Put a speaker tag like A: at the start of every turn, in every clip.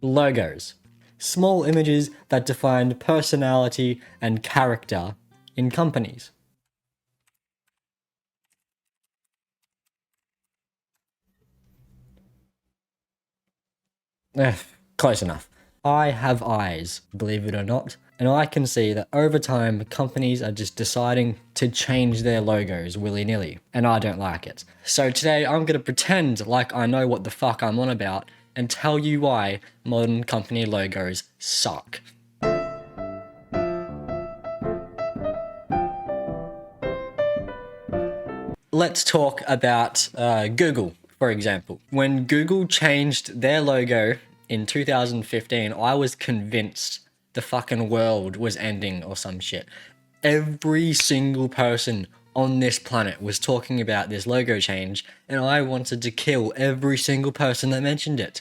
A: Logos. Small images that define personality and character in companies. Close enough. I have eyes, believe it or not, and I can see that over time companies are just deciding to change their logos willy-nilly, and I don't like it. So today I'm gonna pretend like I know what the fuck I'm on about and tell you why modern company logos suck. Let's talk about Google, for example. When Google changed their logo in 2015, I was convinced the fucking world was ending or some shit. Every single person on this planet was talking about this logo change, and I wanted to kill every single person that mentioned it.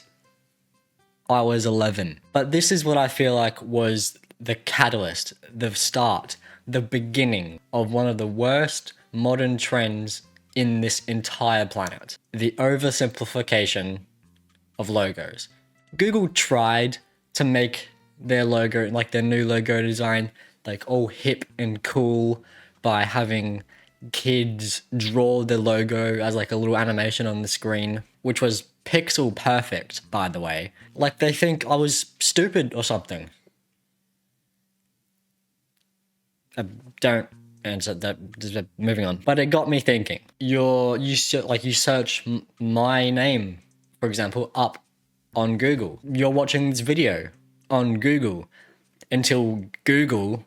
A: I was 11. But this is what I feel like was the catalyst, the start, the beginning of one of the worst modern trends in this entire planet. The oversimplification of logos. Google tried to make their logo, like their new logo design, like all hip and cool by having kids draw the logo as like a little animation on the screen, which was pixel perfect, by the way. Like they think I was stupid or something. Don't answer that. Moving on. But it got me thinking. You search my name, for example, up on Google. You're watching this video on Google until Google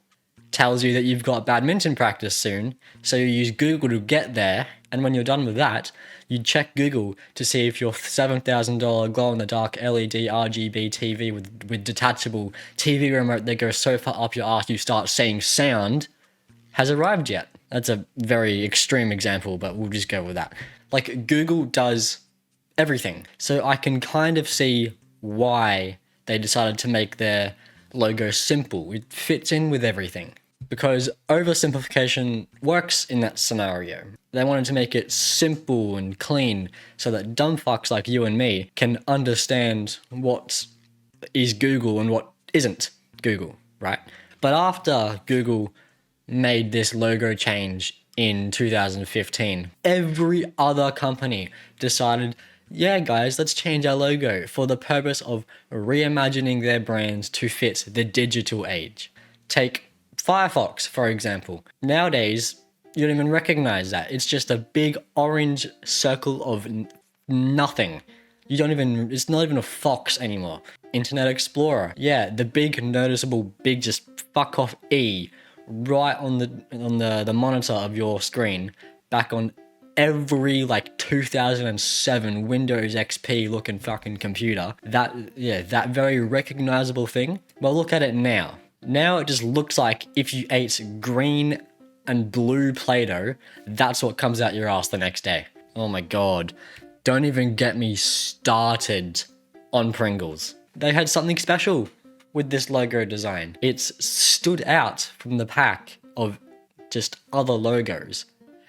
A: tells you that you've got badminton practice soon. So you use Google to get there. And when you're done with that, you check Google to see if your $7,000 glow-in-the-dark LED RGB TV with detachable TV remote that goes so far up your ass you start seeing sound has arrived yet. That's a very extreme example, but we'll just go with that. Like, Google does everything. So I can kind of see why they decided to make their logo simple. It fits in with everything. Because oversimplification works in that scenario. They wanted to make it simple and clean so that dumb fucks like you and me can understand what is Google and what isn't Google, right? But after Google made this logo change in 2015, every other company decided, yeah guys, let's change our logo for the purpose of reimagining their brands to fit the digital age. Take Firefox, for example. Nowadays, you don't even recognize that. It's just a big orange circle of nothing. It's not even a fox anymore. Internet Explorer. Yeah, the big noticeable big just fuck off E right on the monitor of your screen, back on every like 2007 Windows XP looking fucking computer. That very recognizable thing. Well, look at it now. Now it just looks like if you ate green and blue Play-Doh, that's what comes out your ass the next day. Oh my god. Don't even get me started on Pringles. They had something special with this logo design. It's stood out from the pack of just other logos.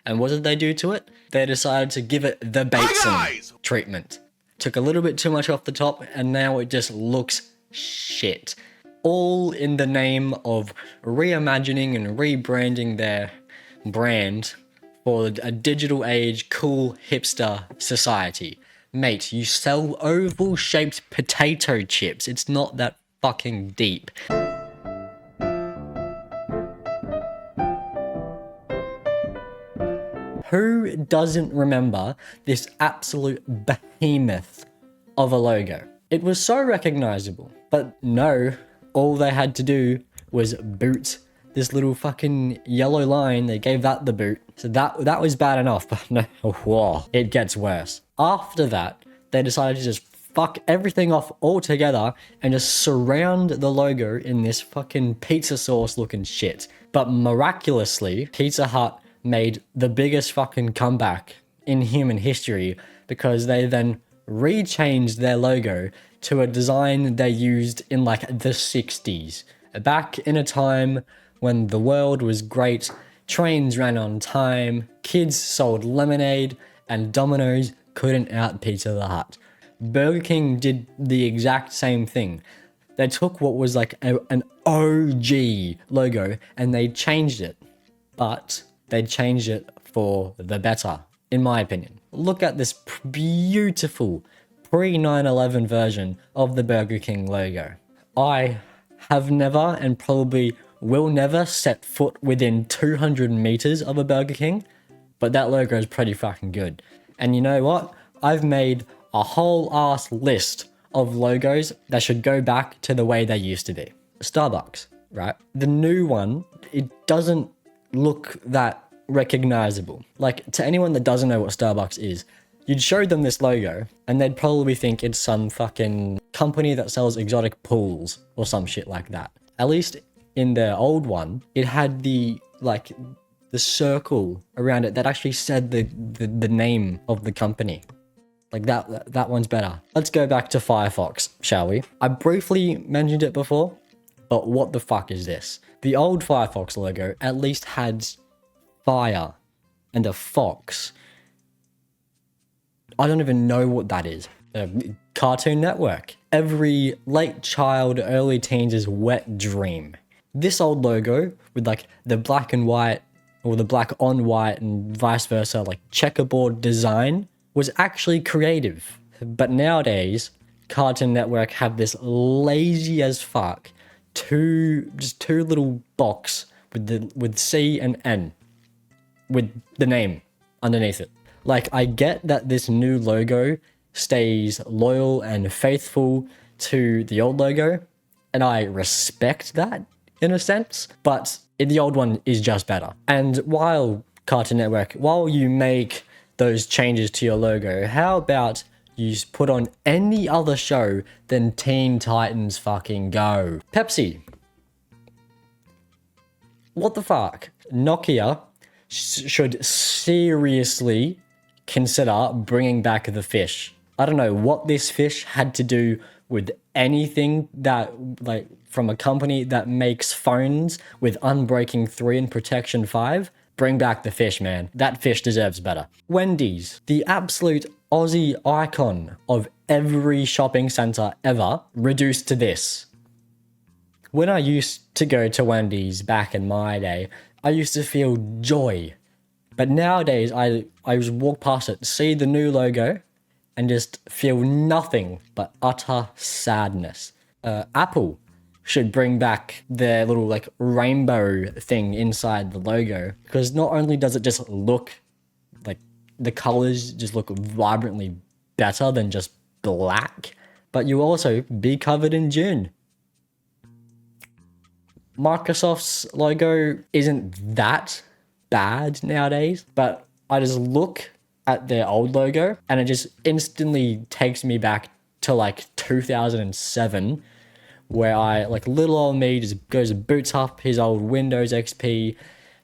A: And what did they do to it? They decided to give it the Bateson treatment. Took a little bit too much off the top, and now it just looks shit. All in the name of reimagining and rebranding their brand for a digital age, cool hipster society. Mate, you sell oval-shaped potato chips. It's not that fucking deep. Who doesn't remember this absolute behemoth of a logo? It was so recognizable, but no, all they had to do was boot this little fucking yellow line. They gave that the boot. So that was bad enough, but no, whoa, it gets worse. After that, they decided to just fuck everything off altogether and just surround the logo in this fucking pizza sauce looking shit. But miraculously, Pizza Hut made the biggest fucking comeback in human history because they then rechanged their logo to a design they used in like the 60s. Back in a time when the world was great, trains ran on time, kids sold lemonade, and Domino's couldn't out Pizza the Hut. Burger King did the exact same thing. They took what was like an OG logo and they changed it. But they changed it for the better, in my opinion. Look at this beautiful pre-9/11 version of the Burger King logo. I have never and probably will never set foot within 200 meters of a Burger King, but that logo is pretty fucking good. And you know what? I've made a whole ass list of logos that should go back to the way they used to be. Starbucks, right? The new one, it doesn't look that recognizable. Like, to anyone that doesn't know what Starbucks is, you'd show them this logo and they'd probably think it's some fucking company that sells exotic pools or some shit like that. At least in the old one, it had the circle around it that actually said the name of the company. Like that one's better. Let's go back to Firefox, shall we? I briefly mentioned it before, but what the fuck is this? The old Firefox logo at least had fire and a fox. I don't even know what that is. Cartoon Network. Every late child, early teens' wet dream. This old logo with like the black and white or the black on white and vice versa, like checkerboard design was actually creative. But nowadays, Cartoon Network have this lazy as fuck two little box with C and N with the name underneath it. Like, I get that this new logo stays loyal and faithful to the old logo, and I respect that in a sense, but the old one is just better. And while Cartoon Network, while you make those changes to your logo, how about you put on any other show than Teen Titans fucking Go? Pepsi. What the fuck? Nokia should seriously consider bringing back the fish. I don't know what this fish had to do with anything that, like, from a company that makes phones with Unbreaking 3 and Protection 5. Bring back the fish, man. That fish deserves better. Wendy's, the absolute Aussie icon of every shopping center ever, reduced to this. When I used to go to Wendy's back in my day, I used to feel joy. But nowadays, I just walk past it, see the new logo, and just feel nothing but utter sadness. Apple should bring back their little like rainbow thing inside the logo, because not only does it just look like the colors just look vibrantly better than just black, but you also be covered in June. Microsoft's logo isn't that bad nowadays, but I just look at their old logo and it just instantly takes me back to like 2007, where I, like, little old me just goes and boots up his old Windows XP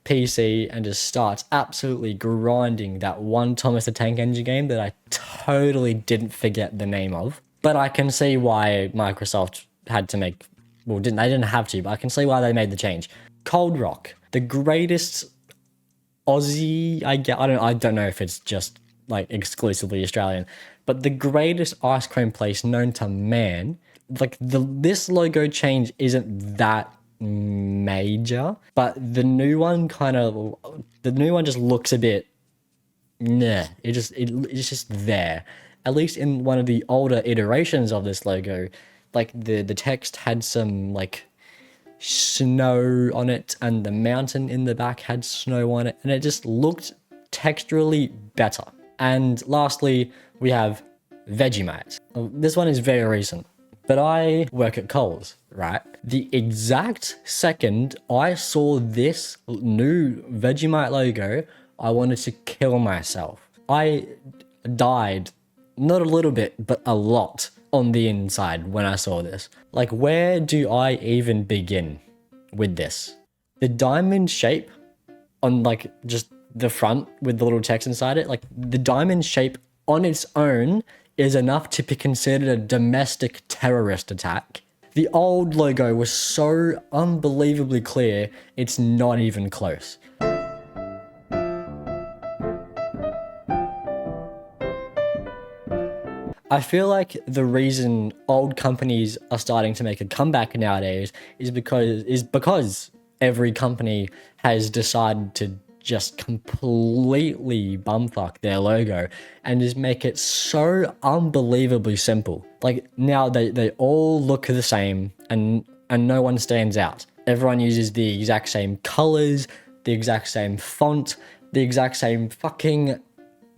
A: PC and just starts absolutely grinding that one Thomas the Tank Engine game that I totally didn't forget the name of. But I can see why Microsoft had to make, well, they didn't have to, but I can see why they made the change. Cold Rock, the greatest Aussie, I don't know if it's just like exclusively Australian, but the greatest ice cream place known to man. Like, this logo change isn't that major, but the new one just looks a bit nah. It's just there. At least in one of the older iterations of this logo, like the text had some like snow on it, and the mountain in the back had snow on it, and it just looked texturally better. And lastly, we have Vegemite. This one is very recent, but I work at Coles, right? The exact second I saw this new Vegemite logo, I wanted to kill myself. I died, not a little bit, but a lot on the inside when I saw this. Like, where do I even begin with this? The diamond shape on, like, just the front with the little text inside it, like, the diamond shape on its own is enough to be considered a domestic terrorist attack. The old logo was so unbelievably clear, it's not even close. I feel like the reason old companies are starting to make a comeback nowadays is because every company has decided to just completely bumfuck their logo and just make it so unbelievably simple. Like now they all look the same and no one stands out. Everyone uses the exact same colors, the exact same font, the exact same fucking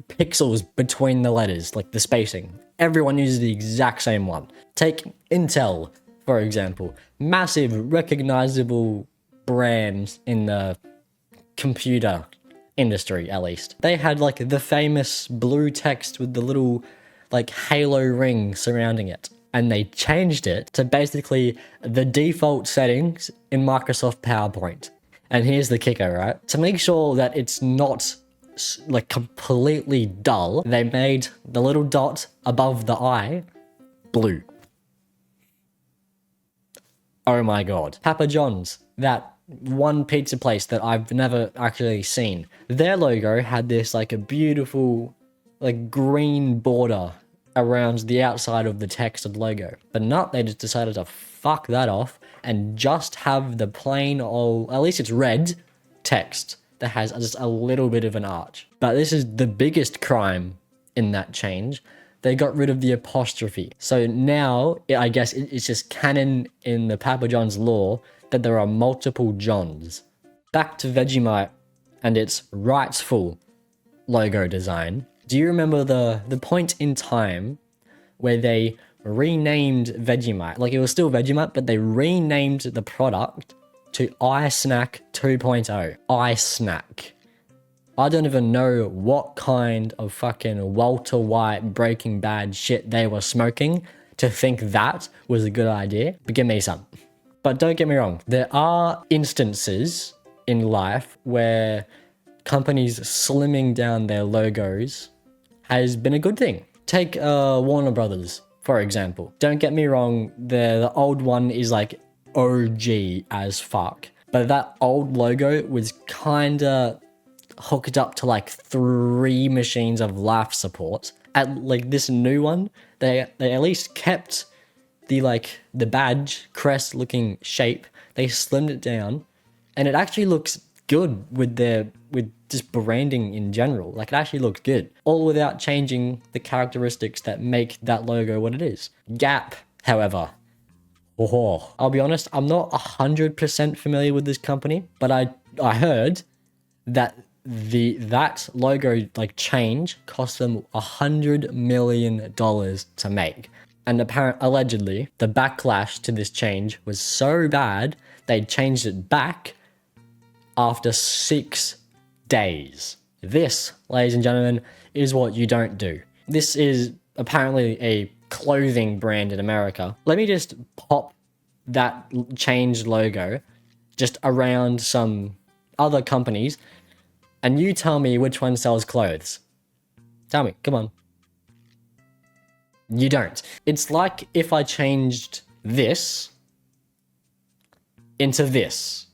A: pixels between the letters, like the spacing. Everyone uses the exact same one. Take Intel, for example. Massive, recognizable brands in the computer industry, at least. They had like the famous blue text with the little like halo ring surrounding it. And they changed it to basically the default settings in Microsoft PowerPoint. And here's the kicker, right? To make sure that it's not like completely dull, they made the little dot above the I blue. Oh my god. Papa John's, that one pizza place that I've never actually seen. Their logo had this like a beautiful like green border around the outside of the text of the logo. But not, they just decided to fuck that off and just have the plain old, at least it's red, text that has just a little bit of an arch. But this is the biggest crime in that change. They got rid of the apostrophe. So now, I guess it's just canon in the Papa John's lore that there are multiple Johns. Back to Vegemite and its rightful logo design. Do you remember the point in time where they renamed Vegemite? Like it was still Vegemite, but they renamed the product to iSnack 2.0. iSnack. I don't even know what kind of fucking Walter White Breaking Bad shit they were smoking to think that was a good idea, but give me some. But don't get me wrong, there are instances in life where companies slimming down their logos has been a good thing. Take Warner Brothers, for example. Don't get me wrong, the old one is like OG as fuck. But that old logo was kinda hooked up to like 3 machines of life support. At like this new one, they at least kept the badge crest looking shape. They slimmed it down and it actually looks good with just branding in general. Like it actually looks good, all without changing the characteristics that make that logo what it is. Gap, however, I'll be honest, I'm not 100% familiar with this company, but I heard that that logo like change cost them $100 million to make. And allegedly, the backlash to this change was so bad, they changed it back after 6 days. This, ladies and gentlemen, is what you don't do. This is apparently a clothing brand in America. Let me just pop that changed logo just around some other companies and you tell me which one sells clothes. Tell me, come on. You don't. It's like if I changed this into this.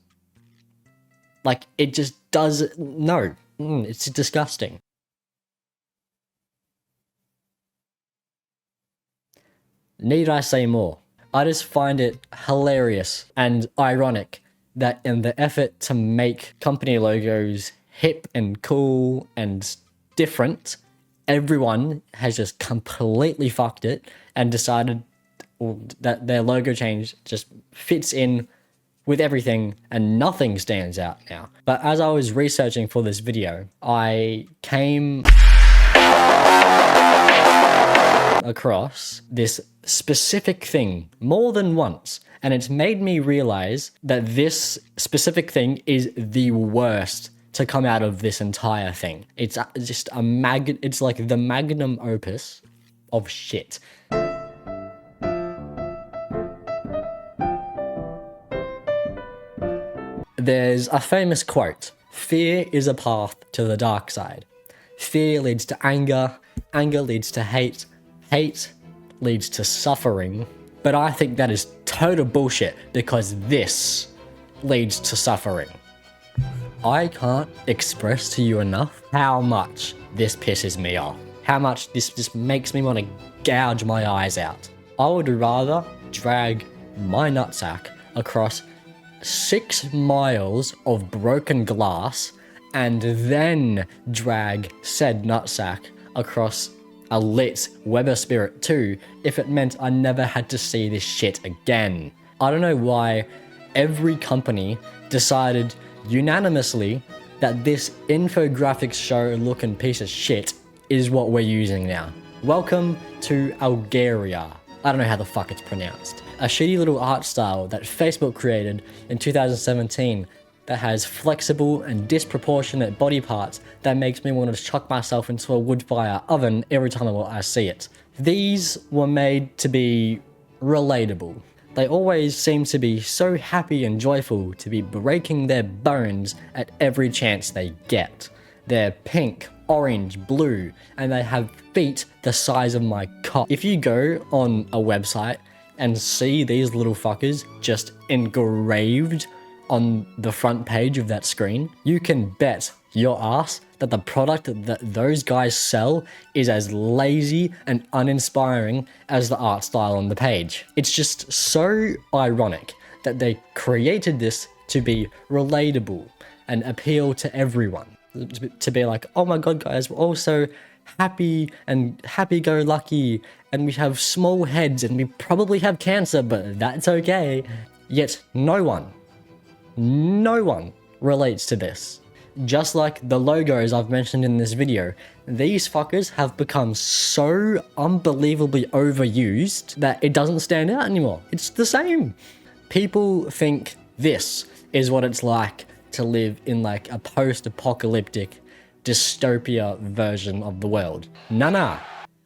A: Like, it just does... No. It's disgusting. Need I say more? I just find it hilarious and ironic that in the effort to make company logos hip and cool and different, everyone has just completely fucked it and decided that their logo change just fits in with everything and nothing stands out now. But as I was researching for this video, I came across this specific thing more than once, and it's made me realize that this specific thing is the worst to come out of this entire thing. It's just it's like the magnum opus of shit. There's a famous quote: "Fear is a path to the dark side. Fear leads to anger, anger leads to hate, hate leads to suffering." But I think that is total bullshit, because this leads to suffering. I can't express to you enough how much this pisses me off. how much this just makes me want to gouge my eyes out. I would rather drag my nutsack across 6 miles of broken glass and then drag said nutsack across a lit Weber Spirit 2 if it meant I never had to see this shit again. I don't know why every company decided unanimously that this infographics show looking piece of shit is what we're using now. Welcome to Algeria. I don't know how the fuck it's pronounced. A shitty little art style that Facebook created in 2017 that has flexible and disproportionate body parts that makes me want to chuck myself into a wood fire oven every time I see it. These were made to be relatable. They always seem to be so happy and joyful to be breaking their bones at every chance they get. They're pink, orange, blue, and they have feet the size of my cock. If you go on a website and see these little fuckers just engraved on the front page of that screen, you can bet your ass that the product that those guys sell is as lazy and uninspiring as the art style on the page. It's just so ironic that they created this to be relatable and appeal to everyone. To be like, oh my god guys, we're all so happy and happy-go-lucky and we have small heads and we probably have cancer, but that's okay. Yet no one relates to this. Just like the logos I've mentioned in this video, these fuckers have become so unbelievably overused that it doesn't stand out anymore. It's the same. People think this is what it's like to live in like a post-apocalyptic dystopia version of the world. Nah.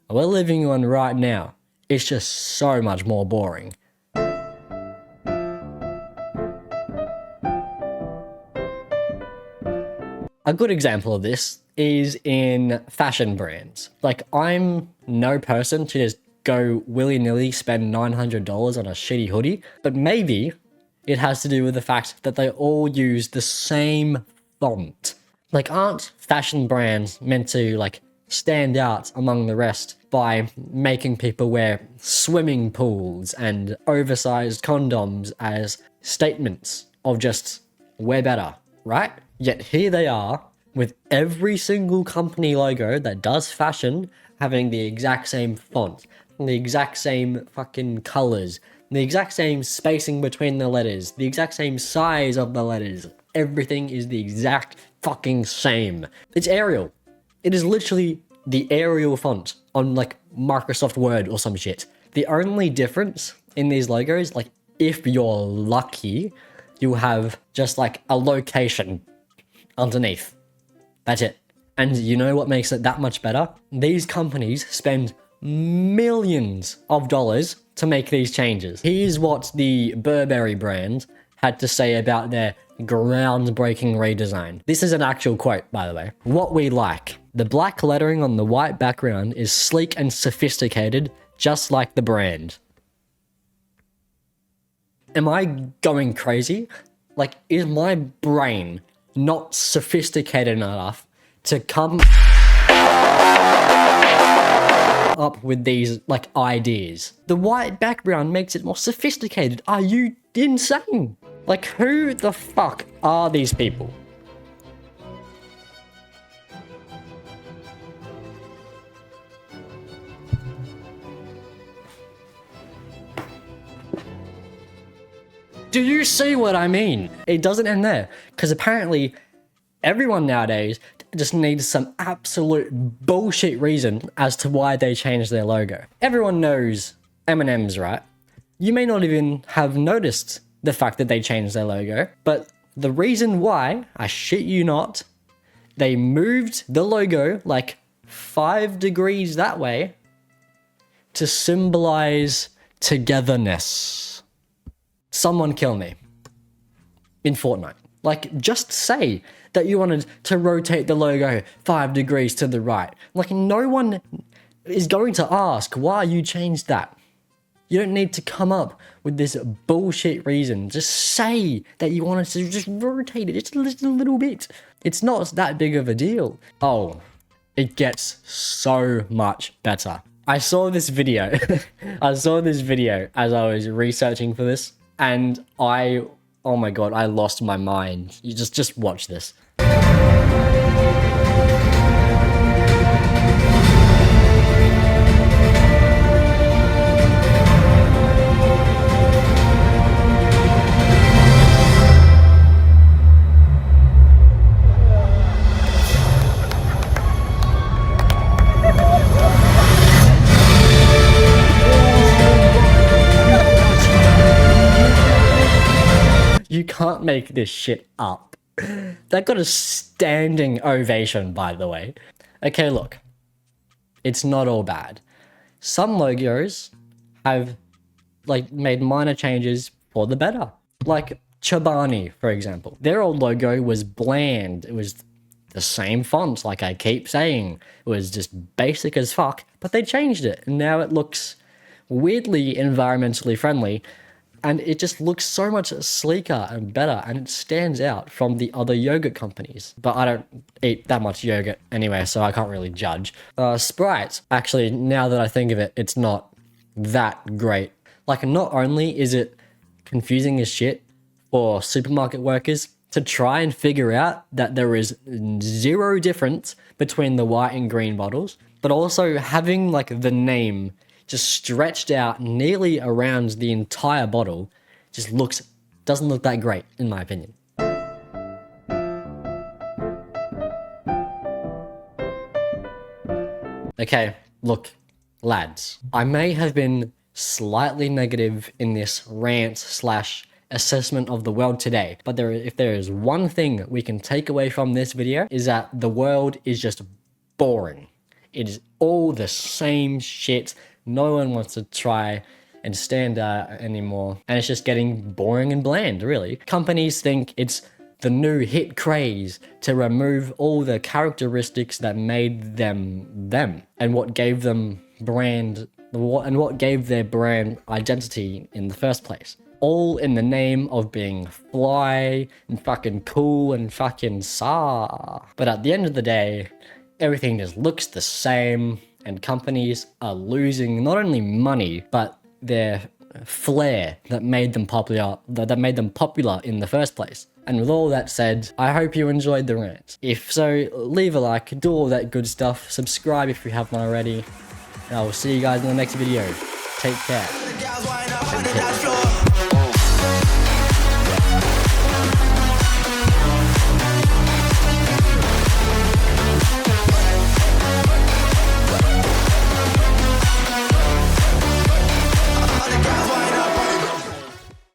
A: We're living one right now. It's just so much more boring. A good example of this is in fashion brands. Like, I'm no person to just go willy-nilly spend $900 on a shitty hoodie, but maybe it has to do with the fact that they all use the same font. Like, aren't fashion brands meant to, like, stand out among the rest by making people wear swimming pools and oversized condoms as statements of just, we're better, right? Yet here they are, with every single company logo that does fashion having the exact same font, the exact same fucking colors, the exact same spacing between the letters, the exact same size of the letters. Everything is the exact fucking same. It's Arial. It is literally the Arial font on like Microsoft Word or some shit. The only difference in these logos, like if you're lucky, you have just like a location underneath. That's it. And you know what makes it that much better? These companies spend millions of dollars to make these changes. Here's what the Burberry brand had to say about their groundbreaking redesign. This is an actual quote, by the way. What we like. The black lettering on the white background is sleek and sophisticated, just like the brand. Am I going crazy? Like, is my brain not sophisticated enough to come up with these, like, ideas? The white background makes it more sophisticated. Are you insane? Like, who the fuck are these people? Do you see what I mean? It doesn't end there, because apparently everyone nowadays just needs some absolute bullshit reason as to why they changed their logo. Everyone knows M&M's, right? You may not even have noticed the fact that they changed their logo, but the reason why, I shit you not, they moved the logo like 5 degrees that way to symbolize togetherness. Someone kill me. In Fortnite. Like, just say that you wanted to rotate the logo 5 degrees to the right. Like, no one is going to ask why you changed that. You don't need to come up with this bullshit reason. Just say that you wanted to just rotate it just a little bit. It's not that big of a deal. Oh, it gets so much better. I saw this video. I saw this video as I was researching for this, and oh my god, I lost my mind. You just watch this. You can't make this shit up. That got a standing ovation, by the way. Okay, look. It's not all bad. Some logos have made minor changes for the better. Like Chobani, for example. Their old logo was bland. It was the same font, like I keep saying. It was just basic as fuck, but they changed it. And now it looks weirdly environmentally friendly. And it just looks so much sleeker and better, and it stands out from the other yogurt companies. But I don't eat that much yogurt anyway, so I can't really judge. Sprite, actually, now that I think of it, it's not that great. Like, not only is it confusing as shit for supermarket workers to try and figure out that there is zero difference between the white and green bottles, but also having like the name just stretched out nearly around the entire bottle just doesn't look that great, in my opinion. Okay, look, lads, I may have been slightly negative in this rant / assessment of the world today, but if there is one thing we can take away from this video, is that the world is just boring. It is all the same shit. No one wants to try and stand out anymore. And it's just getting boring and bland, really. Companies think it's the new hit craze to remove all the characteristics that made them them, and what gave them what gave their brand identity in the first place. All in the name of being fly and fucking cool and fucking But at the end of the day, everything just looks the same, and companies are losing not only money, but their flair that made them popular, in the first place. And with all that said, I hope you enjoyed the rant. If so, leave a like, do all that good stuff, subscribe if you haven't already, and I will see you guys in the next video. Take care.